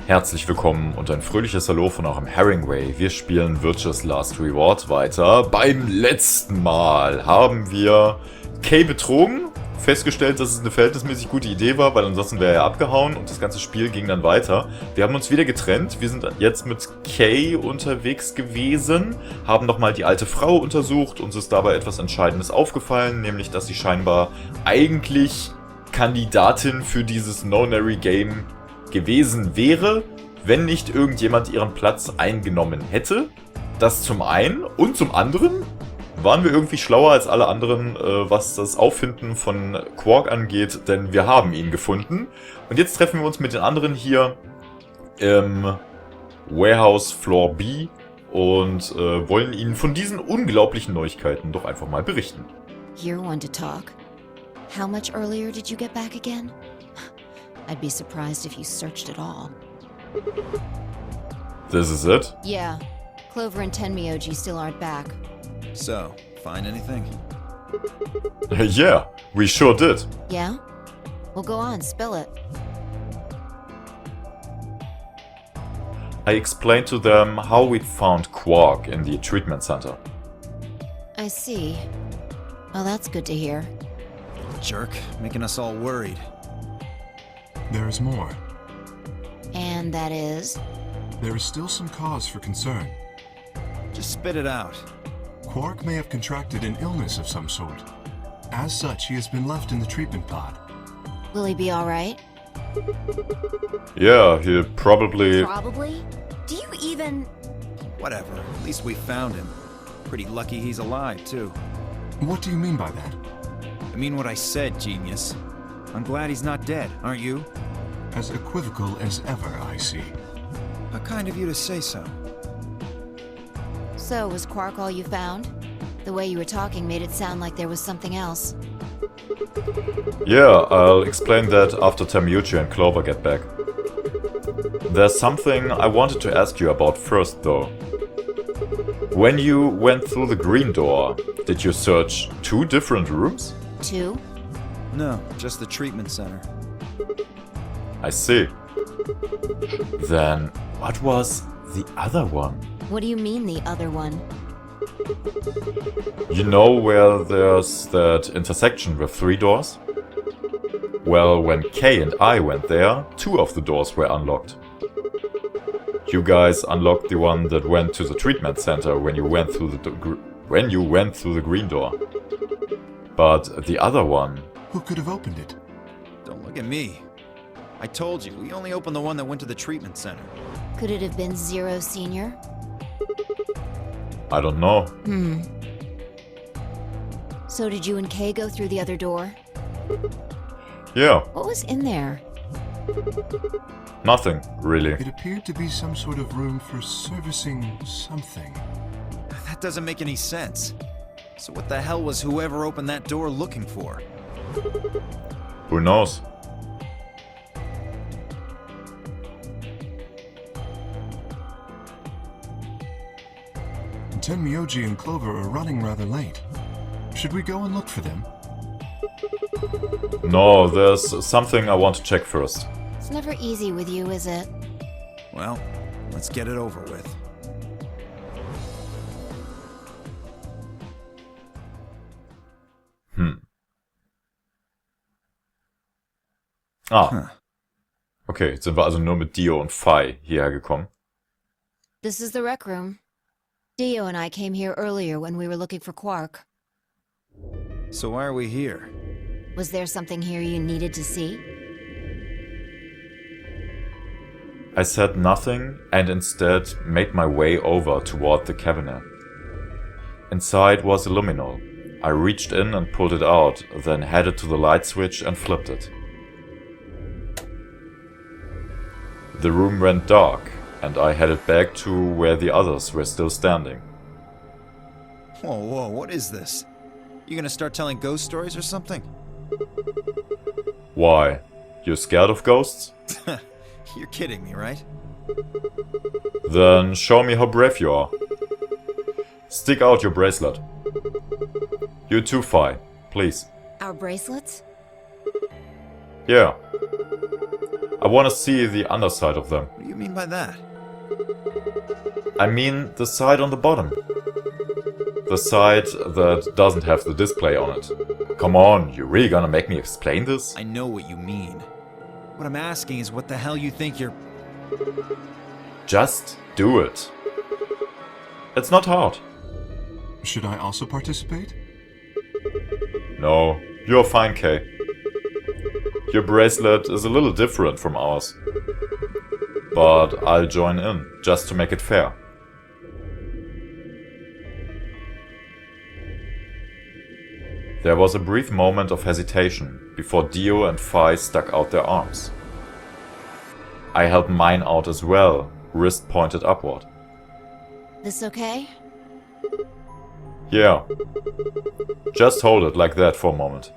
Herzlich willkommen und ein fröhliches Hallo von eurem Heringway. Wir spielen Virtue's Last Reward weiter. Beim letzten Mal haben wir Kay betrogen, festgestellt, dass es eine verhältnismäßig gute Idee war, weil ansonsten wäre er abgehauen und das ganze Spiel ging dann weiter. Wir haben uns wieder getrennt, wir sind jetzt mit Kay unterwegs gewesen, haben nochmal die alte Frau untersucht, uns ist dabei etwas Entscheidendes aufgefallen, nämlich dass sie scheinbar eigentlich Kandidatin für dieses No-Nary-Game gewesen wäre, wenn nicht irgendjemand ihren Platz eingenommen hätte. Das zum einen. Und zum anderen waren wir irgendwie schlauer als alle anderen, was das Auffinden von Quark angeht, denn wir haben ihn gefunden. Und jetzt treffen wir uns mit den anderen hier im Warehouse Floor B und wollen ihnen von diesen unglaublichen Neuigkeiten doch einfach mal berichten. You're one to talk. How much earlier did you get back again? I'd be surprised if you searched at all. This is it? Yeah. Clover and Tenmyoji still aren't back. So, find anything? Yeah, we sure did. Yeah? Well, go on, spill it. I explained to them how we'd found Quark in the treatment center. I see. Well, that's good to hear. Jerk, making us all worried. There is more. And that is? There is still some cause for concern. Just spit it out. Quark may have contracted an illness of some sort. As such, he has been left in the treatment pod. Will he be alright? Yeah, he'll probably... Probably? Do you even... Whatever, at least we found him. Pretty lucky he's alive, too. What do you mean by that? I mean what I said, genius. I'm glad he's not dead, aren't you? As equivocal as ever, I see. How kind of you to say so. So, was Quark all you found? The way you were talking made it sound like there was something else. Yeah, I'll explain that after Tenmyoji and Clover get back. There's something I wanted to ask you about first, though. When you went through the green door, did you search 2 different rooms? 2? No, just the treatment center. I see. Then, what was the other one? What do you mean, the other one? You know where there's that intersection with 3 doors? Well, when Kay and I went there, 2 of the doors were unlocked. You guys unlocked the one that went to the treatment center when you went through the green door. But the other one... Who could have opened it? Don't look at me. I told you, we only opened the one that went to the treatment center. Could it have been Zero Senior? I don't know. So did you and Kay go through the other door? Yeah, What was in there? nothing, really. It appeared to be some sort of room for servicing something. That doesn't make any sense. So what the hell was whoever opened that door looking for? Who knows? Tenmyoji and Clover are running rather late. Should we go and look for them? No, there's something I want to check first. It's never easy with you, is it? Well, let's get it over with. Okay, jetzt sind wir also nur mit Dio und Phi hierher gekommen. This is the rec room. Dio and I came here earlier when we were looking for Quark. So why are we here? Was there something here you needed to see? I said nothing and instead made my way over toward the cabinet. Inside was a luminol. I reached in and pulled it out, then headed to the light switch and flipped it. The room went dark, and I headed back to where the others were still standing. Whoa, what is this? You gonna start telling ghost stories or something? Why? You're scared of ghosts? You're kidding me, right? Then show me how brave you are. Stick out your bracelet. You too, Phi, please. Our bracelets? Yeah. I want to see the underside of them. What do you mean by that? I mean the side on the bottom. The side that doesn't have the display on it. Come on, you really gonna make me explain this? I know what you mean. What I'm asking is what the hell you think you're... Just do it. It's not hard. Should I also participate? No, you're fine, Kay. Your bracelet is a little different from ours. But I'll join in, just to make it fair. There was a brief moment of hesitation before Dio and Phi stuck out their arms. I held mine out as well, wrist pointed upward. This okay? Yeah. Just hold it like that for a moment.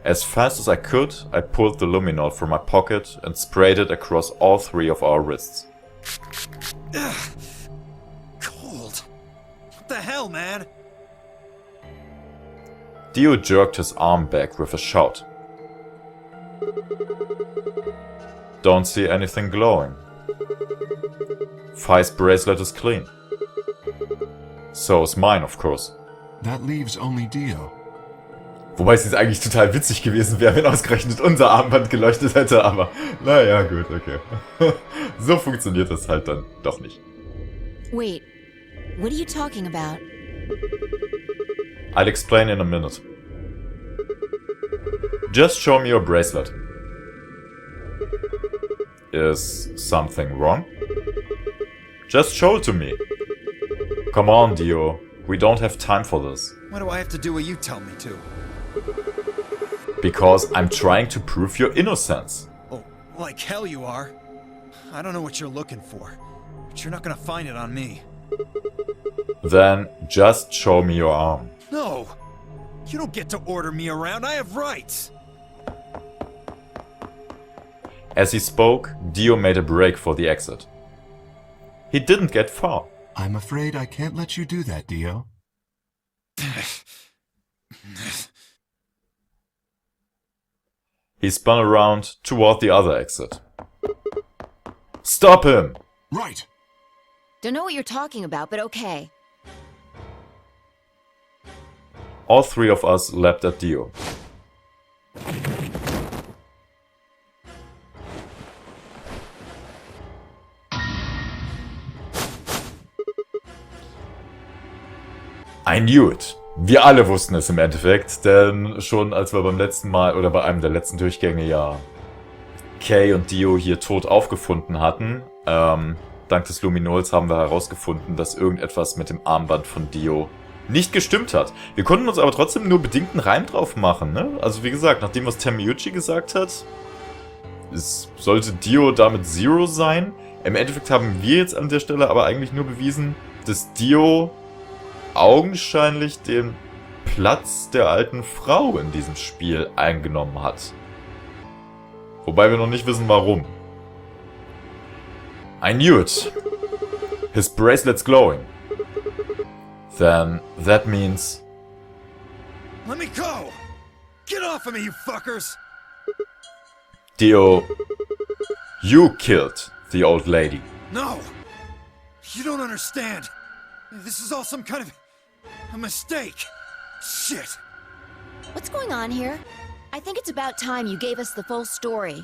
As fast as I could, I pulled the luminol from my pocket and sprayed it across all three of our wrists. Ugh. Cold. What the hell, man? Dio jerked his arm back with a shout. Don't see anything glowing. Phi's bracelet is clean. So is mine, of course. That leaves only Dio. Wobei es jetzt eigentlich total witzig gewesen wäre, wenn ausgerechnet unser Armband geleuchtet hätte, aber naja, gut, okay. So funktioniert das halt dann doch nicht. Wait, what are you talking about? I'll explain in a minute. Just show me your bracelet. Is something wrong? Just show it to me. Come on, Dio. We don't have time for this. Why do I have to do what you tell me to? Because I'm trying to prove your innocence. Oh, like hell you are. I don't know what you're looking for, but you're not gonna find it on me. Then just show me your arm. No! You don't get to order me around, I have rights! As he spoke, Dio made a break for the exit. He didn't get far. I'm afraid I can't let you do that, Dio. He spun around toward the other exit. Stop him! Right! Don't know what you're talking about, but okay. All three of us leapt at Dio. I knew it. Wir alle wussten es im Endeffekt, denn schon als wir beim letzten Mal oder bei einem der letzten Durchgänge ja Kay und Dio hier tot aufgefunden hatten, dank des Luminols haben wir herausgefunden, dass irgendetwas mit dem Armband von Dio nicht gestimmt hat. Wir konnten uns aber trotzdem nur bedingten Reim drauf machen, ne? Also wie gesagt, nachdem was Termiucci gesagt hat, sollte Dio damit Zero sein. Im Endeffekt haben wir jetzt an der Stelle aber eigentlich nur bewiesen, dass Dio augenscheinlich den Platz der alten Frau in diesem Spiel eingenommen hat. Wobei wir noch nicht wissen, warum. I knew it. His bracelet's glowing. Then that means... Let me go! Get off of me, you fuckers! Dio, you killed the old lady. No! You don't understand. This is all some kind of... a mistake. Shit. What's going on here? I think it's about time you gave us the full story.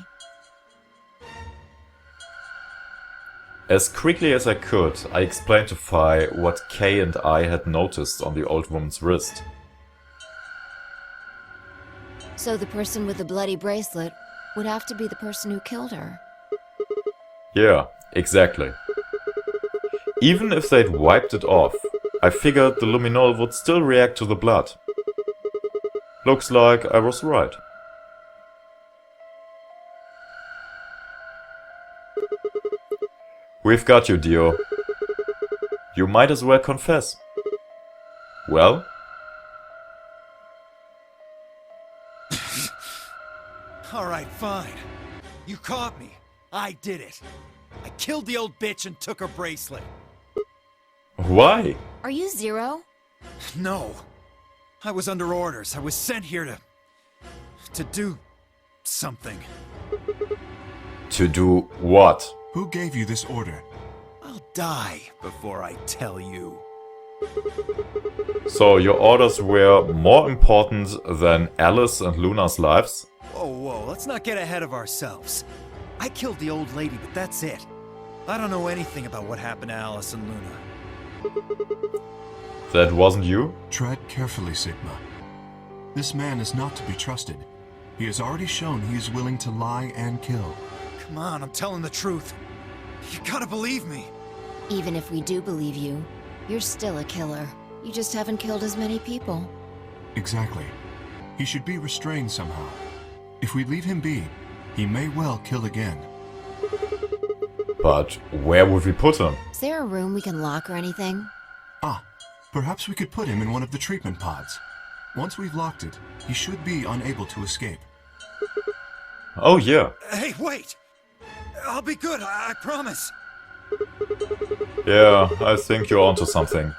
As quickly as I could, I explained to Phi what Kay and I had noticed on the old woman's wrist. So the person with the bloody bracelet would have to be the person who killed her. Yeah, exactly. Even if they'd wiped it off, I figured the luminol would still react to the blood. Looks like I was right. We've got you, Dio. You might as well confess. Well? Alright, fine. You caught me. I did it. I killed the old bitch and took her bracelet. Why? Are you Zero? No. I was under orders. I was sent here to... To do something. To do what? Who gave you this order? I'll die before I tell you. So, your orders were more important than Alice and Luna's lives? Whoa, let's not get ahead of ourselves. I killed the old lady, but that's it. I don't know anything about what happened to Alice and Luna. That wasn't you? Tread carefully, Sigma. This man is not to be trusted. He has already shown he is willing to lie and kill. Come on, I'm telling the truth. You gotta believe me. Even if we do believe you, you're still a killer. You just haven't killed as many people. Exactly. He should be restrained somehow. If we leave him be, he may well kill again. But where would we put him? Is there a room we can lock or anything? Ah, perhaps we could put him in one of the treatment pods. Once we've locked it, he should be unable to escape. Oh yeah. Hey, wait! I'll be good, I promise. Yeah, I think you're onto something.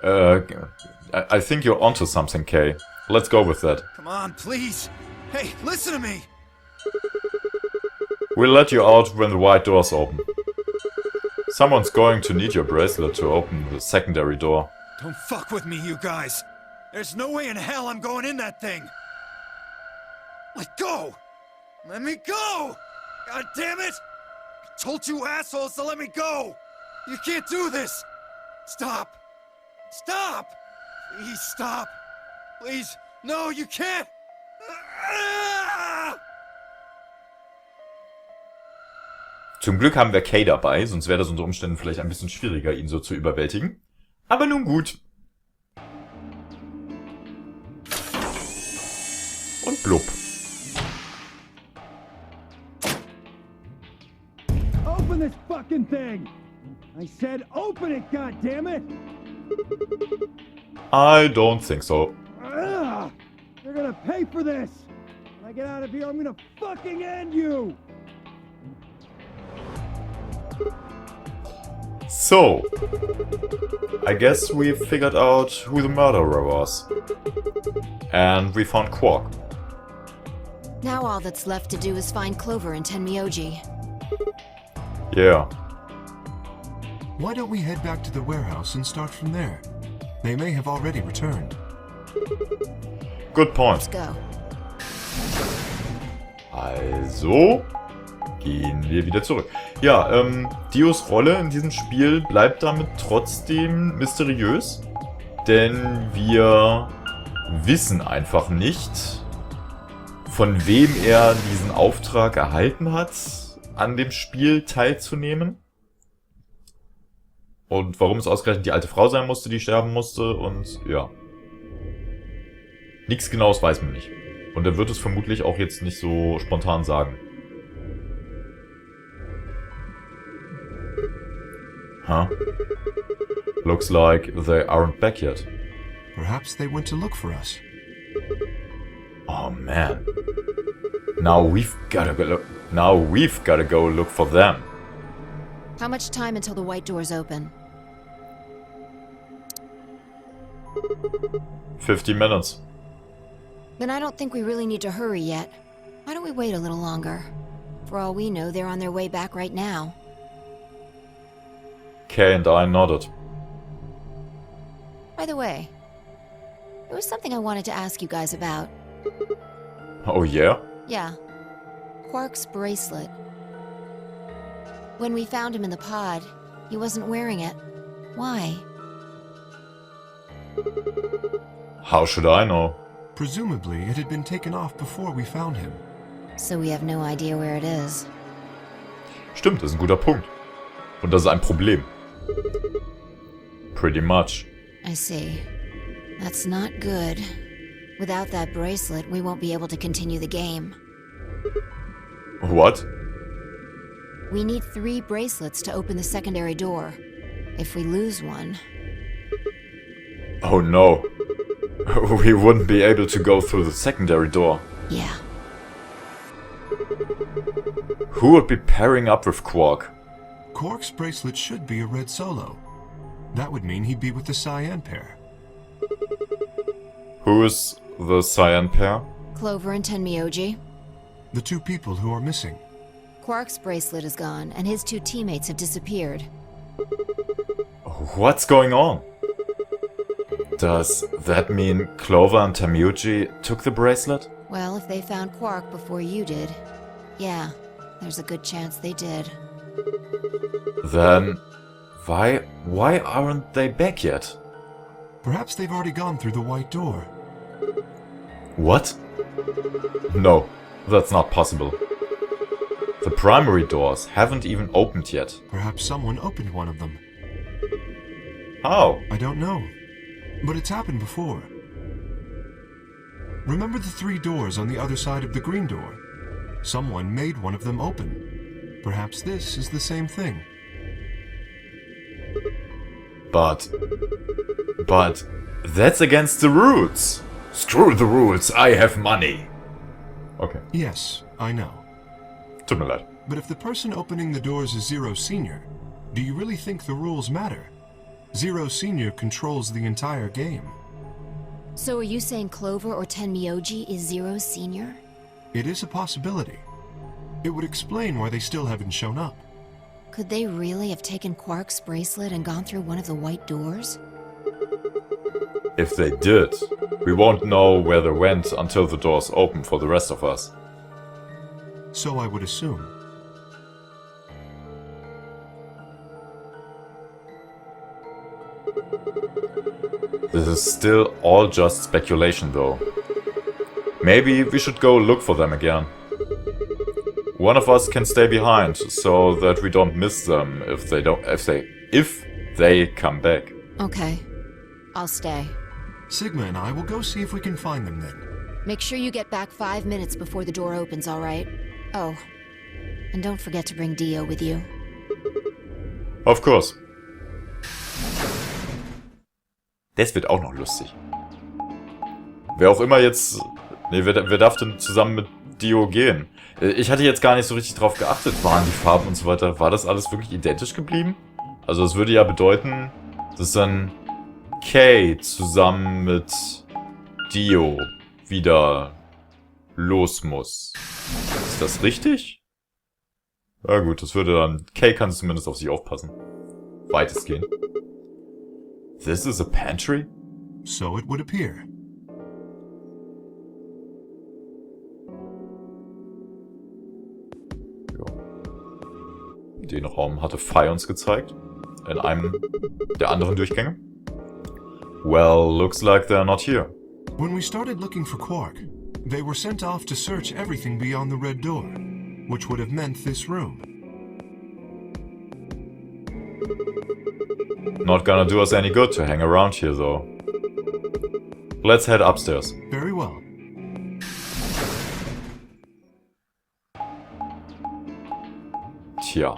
I think you're onto something, Kay. Let's go with that. Come on, please. Hey, listen to me. We'll let you out when the white doors open. Someone's going to need your bracelet to open the secondary door. Don't fuck with me, you guys. There's no way in hell I'm going in that thing. Let go! Let me go! God damn it! I told you assholes to let me go! You can't do this! Stop! Stop! Please stop! Please, no, you can't! Ah! Zum Glück haben wir Kay dabei, sonst wäre das unter Umständen vielleicht ein bisschen schwieriger, ihn so zu überwältigen. Aber nun gut. Und blub. Open this fucking thing! I said open it, goddammit! I don't think so. Ugh! You're gonna pay for this! When I get out of here, I'm gonna fucking end you! So, I guess we figured out who the murderer was. And we found Quark. Now all that's left to do is find Clover and Tenmyoji. Yeah. Why don't we head back to the warehouse and start from there? They may have already returned. Good point. Let's go. Also gehen wir wieder zurück. Ja, Dios Rolle in diesem Spiel bleibt damit trotzdem mysteriös. Denn wir wissen einfach nicht, von wem er diesen Auftrag erhalten hat, an dem Spiel teilzunehmen. Und warum es ausgerechnet die alte Frau sein musste, die sterben musste. Und ja. Nichts Genaues weiß man nicht. Und er wird es vermutlich auch jetzt nicht so spontan sagen. Huh? Looks like they aren't back yet. Perhaps they went to look for us. Oh man. Now we've gotta go look for them. How much time until the white doors open? 50 minutes. Then I don't think we really need to hurry yet. Why don't we wait a little longer? For all we know, they're on their way back right now. Kay and I nodded. By the way, there was something I wanted to ask you guys about. Oh yeah? Yeah. Quark's bracelet. When we found him in the pod, he wasn't wearing it. Why? How should I know? Presumably, it had been taken off before we found him. So we have no idea where it is. Stimmt, das ist ein guter Punkt. Und das ist ein Problem. Pretty much. I see. That's not good. Without that bracelet, we won't be able to continue the game. What? We need 3 bracelets to open the secondary door. If we lose one... Oh no. We wouldn't be able to go through the secondary door. Yeah. Who would be pairing up with Quark? Quark's bracelet should be a red solo. That would mean he'd be with the cyan pair. Who is the cyan pair? Clover and Tenmyoji. The two people who are missing. Quark's bracelet is gone, and his two teammates have disappeared. What's going on? Does that mean Clover and Tenmyoji took the bracelet? Well, if they found Quark before you did, yeah, there's a good chance they did. Then why aren't they back yet? Perhaps they've already gone through the white door. What? No, that's not possible. The primary doors haven't even opened yet. Perhaps someone opened one of them. How? I don't know. But it's happened before. Remember the three doors on the other side of the green door? Someone made one of them open. Perhaps this is the same thing. But that's against the rules. Screw the rules, I have money. Okay, Yes, I know. tut mir leid. But if the person opening the doors is Zero Senior, do you really think the rules matter? Zero Senior controls the entire game. So are you saying Clover or Tenmyoji is Zero Senior? It is a possibility. It would explain why they still haven't shown up. Could they really have taken Quark's bracelet and gone through one of the white doors? If they did, we won't know where they went until the doors open for the rest of us. So I would assume. This is still all just speculation though. Maybe we should go look for them again. One of us can stay behind so that we don't miss them if they come back. Okay, I'll stay. Sigma and I will go see if we can find them then. Make sure you get back 5 minutes before the door opens, all right? Oh, and don't forget to bring Dio with you. Of course. Das wird auch noch lustig. Wer auch immer jetzt... Ne, wer darf denn zusammen mit Dio gehen? Ich hatte jetzt gar nicht so richtig drauf geachtet. Waren die Farben und so weiter... War das alles wirklich identisch geblieben? Also das würde ja bedeuten, dass dann Kay zusammen mit Dio wieder los muss. Ist das richtig? Ja gut, das würde dann... Kay kann zumindest auf sich aufpassen. Weitestgehend. This is a pantry? So it would appear. Ja. Den Raum hatte Fei uns gezeigt. In einem der anderen Durchgänge. Well, looks like they're not here. When we started looking for Quark, they were sent off to search everything beyond the red door, which would have meant this room. Not gonna do us any good to hang around here, though. Let's head upstairs. Very well. Tja.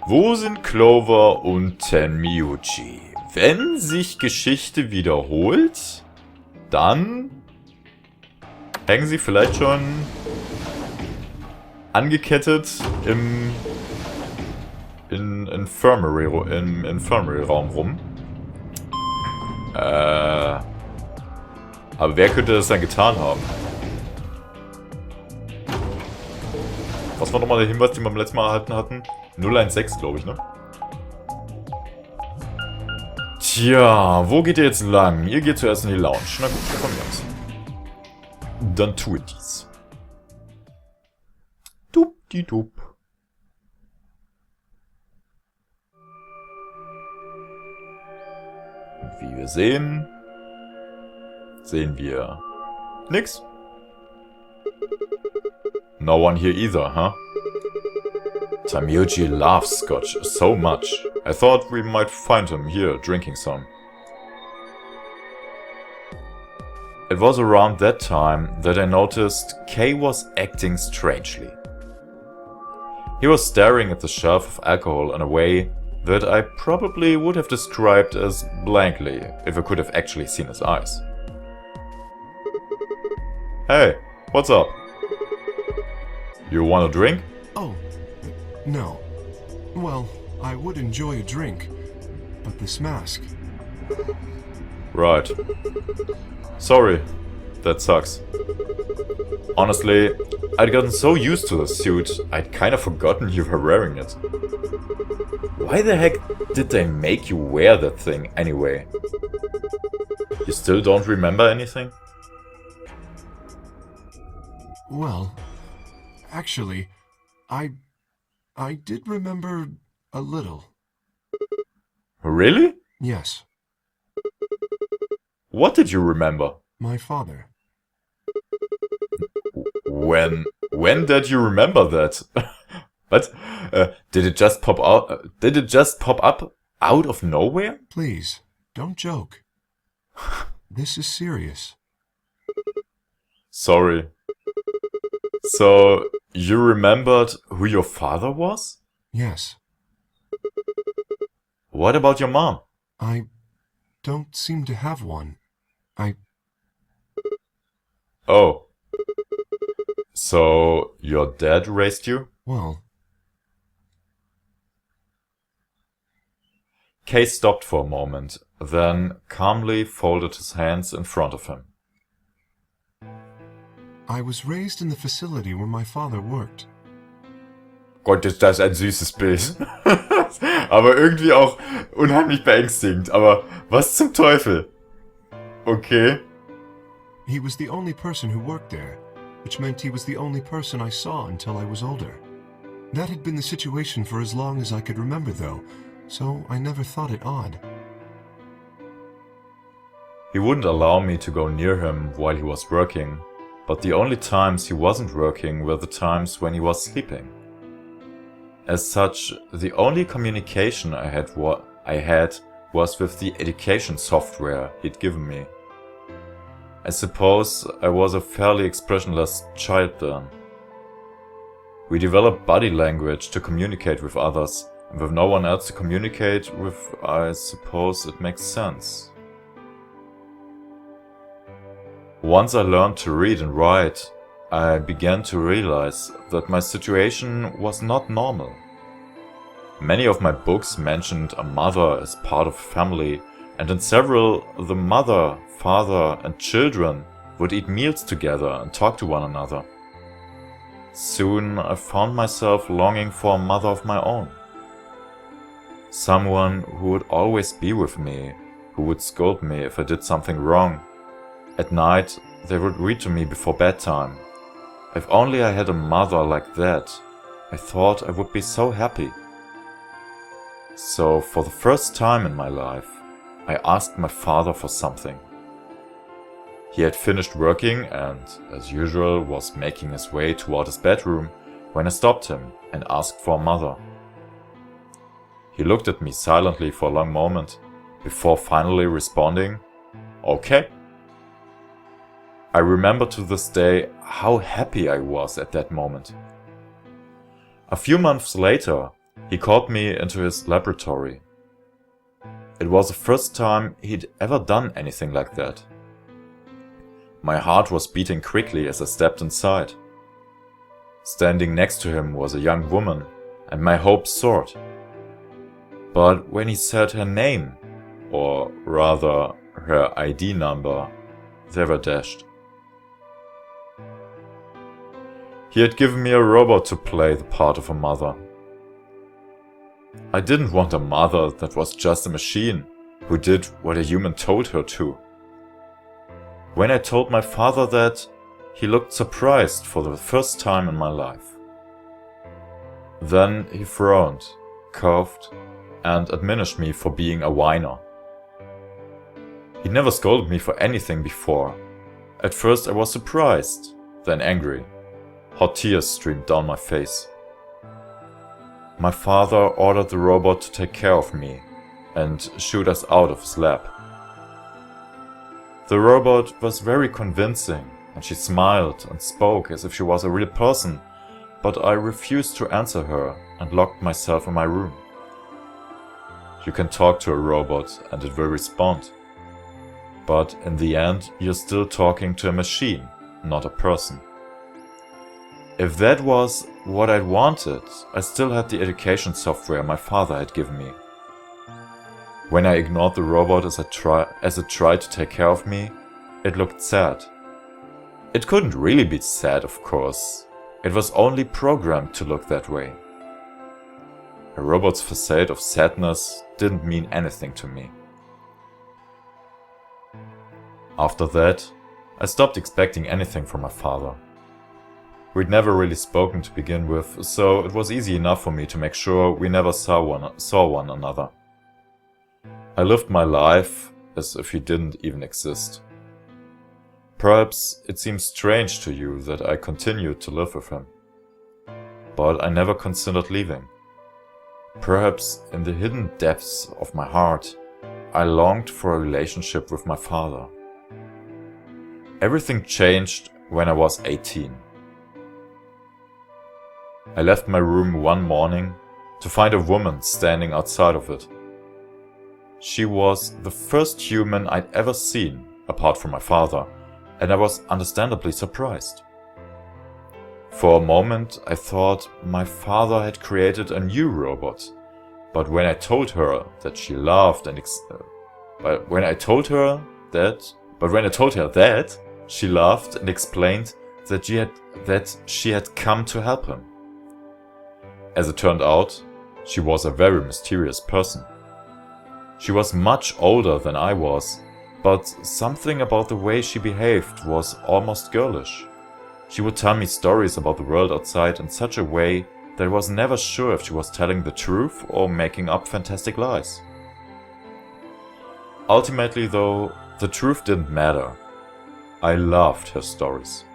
Wo sind Clover und Tenmyoji? Wenn sich Geschichte wiederholt, dann hängen sie vielleicht schon angekettet im Infirmary-Raum rum. Aber wer könnte das dann getan haben? Was war nochmal der Hinweis, den wir beim letzten Mal erhalten hatten? 016, glaube ich, ne? Tja, wo geht ihr jetzt lang? Ihr geht zuerst in die Lounge. Na gut, von mir aus. Dann tue dies. Dup-di-dup. Wie wir sehen wir nix. No one here either, huh? Tenmyoji loves scotch so much. I thought we might find him here drinking some. It was around that time that I noticed Kay was acting strangely. He was staring at the shelf of alcohol in a way that I probably would have described as blankly if I could have actually seen his eyes. Hey, what's up? You want a drink? Oh, no. Well, I would enjoy a drink, but this mask... Right. Sorry. That sucks. Honestly, I'd gotten so used to the suit, I'd kind of forgotten you were wearing it. Why the heck did they make you wear that thing anyway? You still don't remember anything? Well, actually, I did remember a little. Really? Yes, What did you remember? my father. When did you remember that? But did it just pop out? Did it just pop up out of nowhere? Please, don't joke. This is serious. Sorry. So you remembered who your father was? Yes, What about your mom? I don't seem to have one. Oh. So your dad raised you? Well, Kay stopped for a moment, then calmly folded his hands in front of him. I was raised in the facility where my father worked. Gott, ist das ein süßes Bild. Aber irgendwie auch unheimlich beängstigend. Aber was zum Teufel? Okay. He was the only person who worked there, which meant he was the only person I saw until I was older. That had been the situation for as long as I could remember, though, so I never thought it odd. He wouldn't allow me to go near him while he was working, but the only times he wasn't working were the times when he was sleeping. As such, the only communication I had was with the education software he'd given me. I suppose I was a fairly expressionless child then. We developed body language to communicate with others, and with no one else to communicate with, I suppose it makes sense. Once I learned to read and write, I began to realize that my situation was not normal. Many of my books mentioned a mother as part of a family, and in several, the mother, father, and children would eat meals together and talk to one another. Soon I found myself longing for a mother of my own. Someone who would always be with me, who would scold me if I did something wrong. At night, they would read to me before bedtime. If only I had a mother like that, I thought I would be so happy. So, for the first time in my life, I asked my father for something. He had finished working and, as usual, was making his way toward his bedroom when I stopped him and asked for a mother. He looked at me silently for a long moment, before finally responding, "Okay." I remember to this day how happy I was at that moment. A few months later, he called me into his laboratory. It was the first time he'd ever done anything like that. My heart was beating quickly as I stepped inside. Standing next to him was a young woman, and my hopes soared. But when he said her name, or rather her ID number, they were dashed. He had given me a robot to play the part of a mother. I didn't want a mother that was just a machine, who did what a human told her to. When I told my father that, he looked surprised for the first time in my life. Then he frowned, coughed, and admonished me for being a whiner. He'd never scolded me for anything before. At first I was surprised, then angry. Hot tears streamed down my face. My father ordered the robot to take care of me and shoot us out of his lab. The robot was very convincing, and she smiled and spoke as if she was a real person, but I refused to answer her and locked myself in my room. You can talk to a robot and it will respond. But in the end, you're still talking to a machine, not a person. If that was what I'd wanted, I still had the education software my father had given me. When I ignored the robot as it tried to take care of me, it looked sad, It couldn't really be sad, of course. It was only programmed to look that way. A robot's facade of sadness didn't mean anything to me. After that, I stopped expecting anything from my father. We'd never really spoken to begin with, so it was easy enough for me to make sure we never saw one another. I lived my life as if he didn't even exist. Perhaps it seems strange to you that I continued to live with him. But I never considered leaving. Perhaps in the hidden depths of my heart, I longed for a relationship with my father. Everything changed when I was 18. I left my room one morning to find a woman standing outside of it. She was the first human I'd ever seen, apart from my father, and I was understandably surprised. For a moment I thought my father had created a new robot, but when I told her that she laughed and she laughed and explained that she had come to help him. As it turned out, she was a very mysterious person. She was much older than I was, but something about the way she behaved was almost girlish. She would tell me stories about the world outside in such a way that I was never sure if she was telling the truth or making up fantastic lies. Ultimately, though, the truth didn't matter. I loved her stories.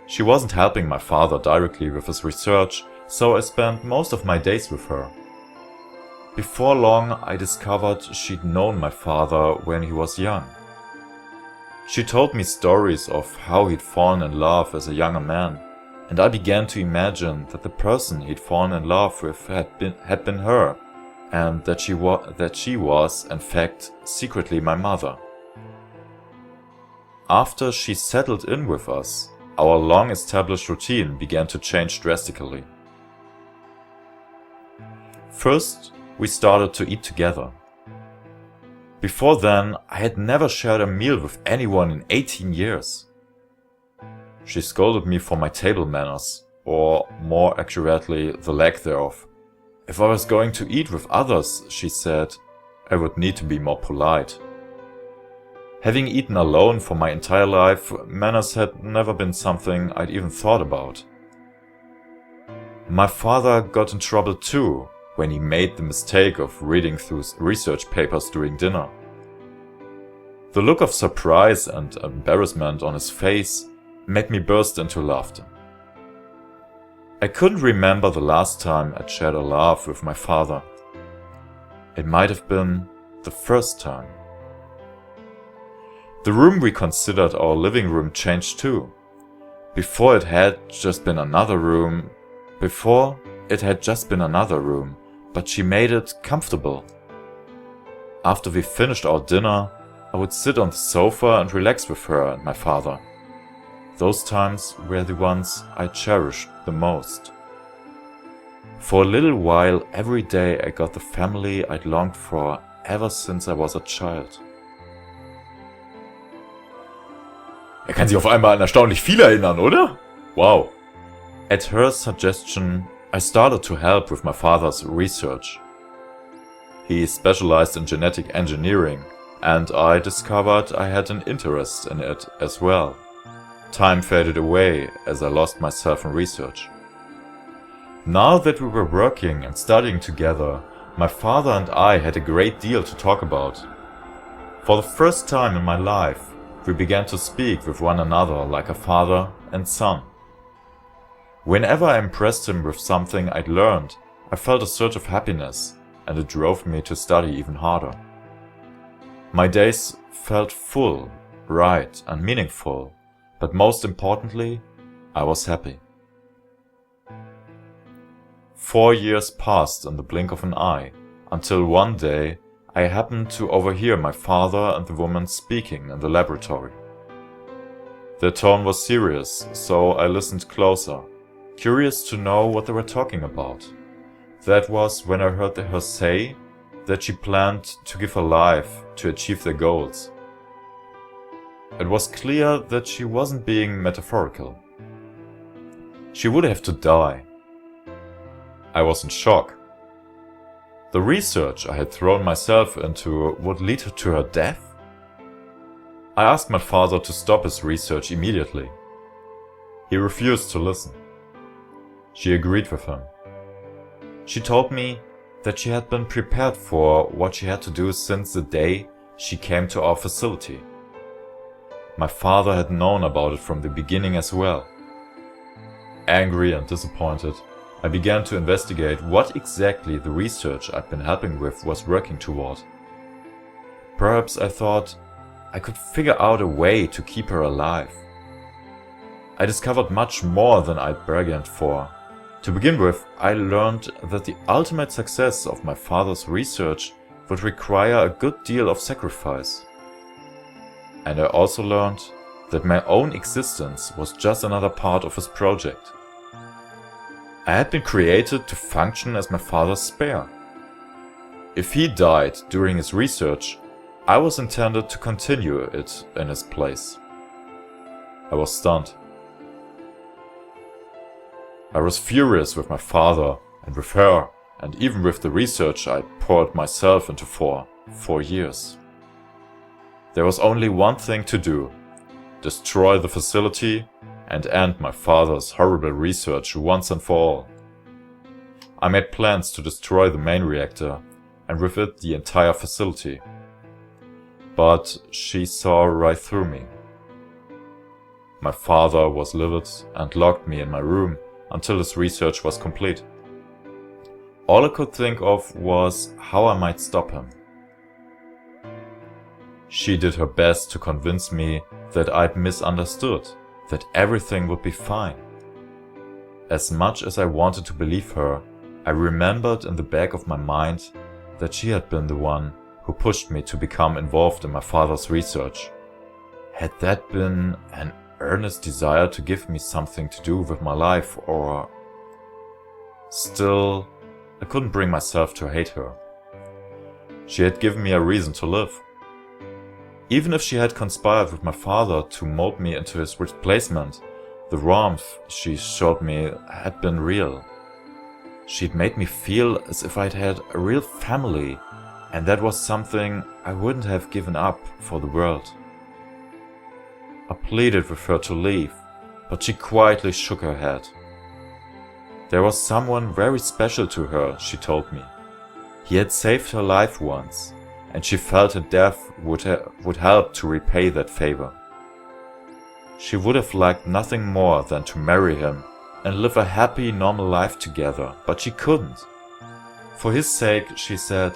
She wasn't helping my father directly with his research, so I spent most of my days with her. Before long, I discovered she'd known my father when he was young. She told me stories of how he'd fallen in love as a younger man, and I began to imagine that the person he'd fallen in love with had been her, and that she was, in fact, secretly my mother. After she settled in with us, our long-established routine began to change drastically. First, we started to eat together. Before then, I had never shared a meal with anyone in 18 years. She scolded me for my table manners, or more accurately, the lack thereof. If I was going to eat with others, she said, I would need to be more polite. Having eaten alone for my entire life, manners had never been something I'd even thought about. My father got in trouble too, when he made the mistake of reading through research papers during dinner. The look of surprise and embarrassment on his face made me burst into laughter. I couldn't remember the last time I'd shared a laugh with my father. It might have been the first time. The room we considered our living room changed too. Before it had just been another room, but she made it comfortable. After we finished our dinner, I would sit on the sofa and relax with her and my father. Those times were the ones I cherished the most. For a little while every day I got the family I'd longed for ever since I was a child. Er kann sich auf einmal an erstaunlich viel erinnern, oder? Wow. At her suggestion, I started to help with my father's research. He specialized in genetic engineering, and I discovered I had an interest in it as well. Time faded away as I lost myself in research. Now that we were working and studying together, my father and I had a great deal to talk about. For the first time in my life, we began to speak with one another like a father and son. Whenever I impressed him with something I'd learned, I felt a surge of happiness, and it drove me to study even harder. My days felt full, right, and meaningful, but most importantly, I was happy. 4 years passed in the blink of an eye, until one day I happened to overhear my father and the woman speaking in the laboratory. Their tone was serious, so I listened closer, curious to know what they were talking about. That was when I heard her say that she planned to give her life to achieve their goals. it was clear that she wasn't being metaphorical. She would have to die. I was in shock. The research I had thrown myself into would lead to her death? I asked my father to stop his research immediately. He refused to listen. She agreed with him. She told me that she had been prepared for what she had to do since the day she came to our facility. My father had known about it from the beginning as well. Angry and disappointed, I began to investigate what exactly the research I'd been helping with was working toward. Perhaps I thought I could figure out a way to keep her alive. I discovered much more than I'd bargained for. To begin with, I learned that the ultimate success of my father's research would require a good deal of sacrifice. And I also learned that my own existence was just another part of his project. I had been created to function as my father's spare. If he died during his research, I was intended to continue it in his place. I was stunned. I was furious with my father and with her, and even with the research I poured myself into for 4 years. There was only one thing to do: destroy the facility and end my father's horrible research once and for all. I made plans to destroy the main reactor, and with it the entire facility. But she saw right through me. My father was livid and locked me in my room until his research was complete. All I could think of was how I might stop him. She did her best to convince me that I'd misunderstood, that everything would be fine. As much as I wanted to believe her, I remembered in the back of my mind that she had been the one who pushed me to become involved in my father's research. Had that been an earnest desire to give me something to do with my life, or... Still, I couldn't bring myself to hate her. She had given me a reason to live. Even if she had conspired with my father to mold me into his replacement, the warmth she showed me had been real. She'd made me feel as if I'd had a real family, and that was something I wouldn't have given up for the world. I pleaded with her to leave, but she quietly shook her head. There was someone very special to her, she told me. He had saved her life once, and she felt her death would help to repay that favor. She would have liked nothing more than to marry him and live a happy, normal life together, but she couldn't. For his sake, she said,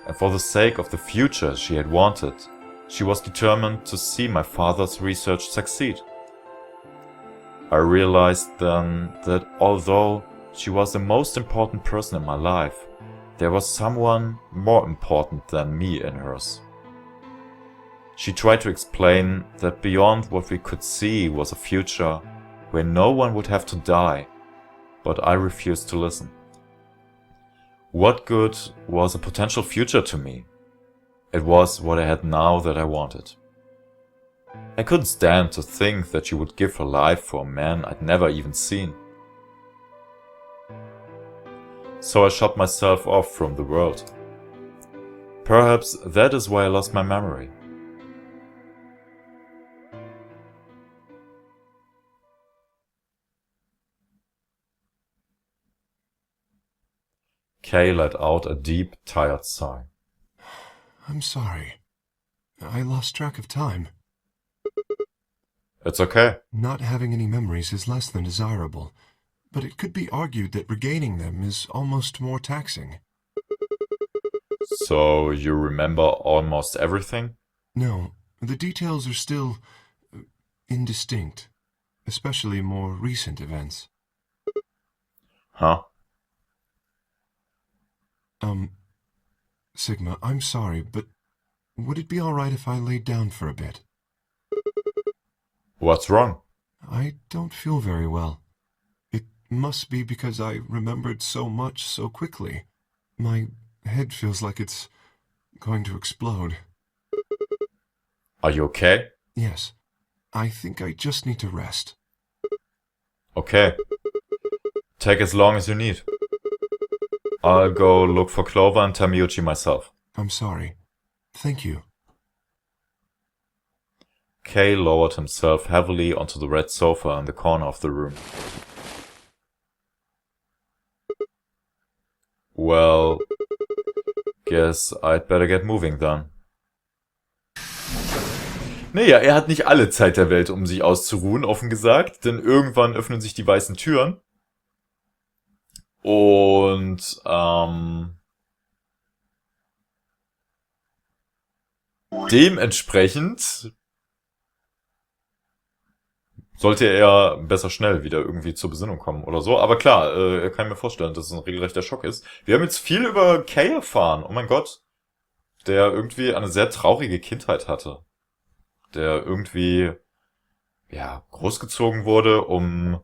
and for the sake of the future she had wanted, she was determined to see my father's research succeed. I realized then that although she was the most important person in my life, there was someone more important than me in hers. She tried to explain that beyond what we could see was a future where no one would have to die, but I refused to listen. What good was a potential future to me? It was what I had now that I wanted. I couldn't stand to think that she would give her life for a man I'd never even seen. So I shut myself off from the world. Perhaps that is why I lost my memory. Kay let out a deep, tired sigh. I'm sorry. I lost track of time. It's okay. Not having any memories is less than desirable, but it could be argued that regaining them is almost more taxing. So you remember almost everything? No, the details are still indistinct, especially more recent events. Huh? Sigma, I'm sorry, but would it be all right if I laid down for a bit? What's wrong? I don't feel very well. It must be because I remembered so much so quickly. My head feels like it's going to explode. Are you okay? Yes, I think I just need to rest. Okay. Take as long as you need. I'll go look for Clover and Tamiyuchi myself. I'm sorry. Thank you. Kay lowered himself heavily onto the red sofa in the corner of the room. Well, guess I'd better get moving then. Naja, er hat nicht alle Zeit der Welt, um sich auszuruhen, offen gesagt, denn irgendwann öffnen sich die weißen Türen. Und, dementsprechend sollte er besser schnell wieder irgendwie zur Besinnung kommen oder so. Aber klar, kann ich mir vorstellen, dass es ein regelrechter Schock ist. Wir haben jetzt viel über Kay erfahren. Oh mein Gott. Der irgendwie eine sehr traurige Kindheit hatte. Der irgendwie, ja, großgezogen wurde, um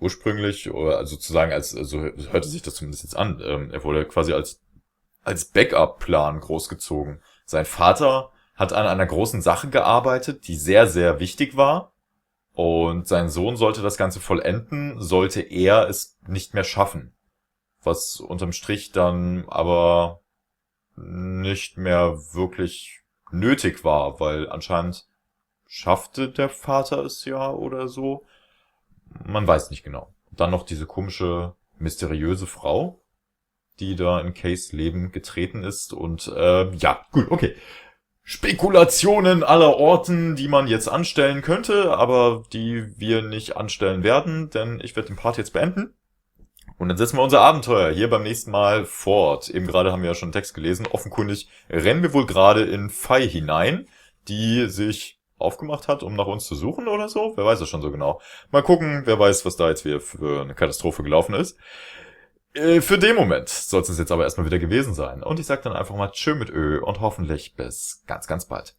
ursprünglich, oder also sozusagen als, also hörte sich das zumindest jetzt an, er wurde quasi als Backup-Plan großgezogen. Sein Vater hat an einer großen Sache gearbeitet, die sehr, sehr wichtig war. Und sein Sohn sollte das Ganze vollenden, sollte er es nicht mehr schaffen. Was unterm Strich dann aber nicht mehr wirklich nötig war, weil anscheinend schaffte der Vater es ja oder so. Man weiß nicht genau. Dann noch diese komische, mysteriöse Frau, die da in Kays Leben getreten ist. Und ja, gut, okay. Spekulationen aller Orten, die man jetzt anstellen könnte, aber die wir nicht anstellen werden, denn ich werde den Part jetzt beenden. Und dann setzen wir unser Abenteuer hier beim nächsten Mal fort. Eben gerade haben wir ja schon einen Text gelesen. Offenkundig rennen wir wohl gerade in Fei hinein, die sich aufgemacht hat, um nach uns zu suchen oder so. Wer weiß es schon so genau. Mal gucken, wer weiß, was da jetzt wieder für eine Katastrophe gelaufen ist. Für den Moment soll es jetzt aber erstmal wieder gewesen sein. Und ich sag dann einfach mal Tschö mit Ö und hoffentlich bis ganz, ganz bald.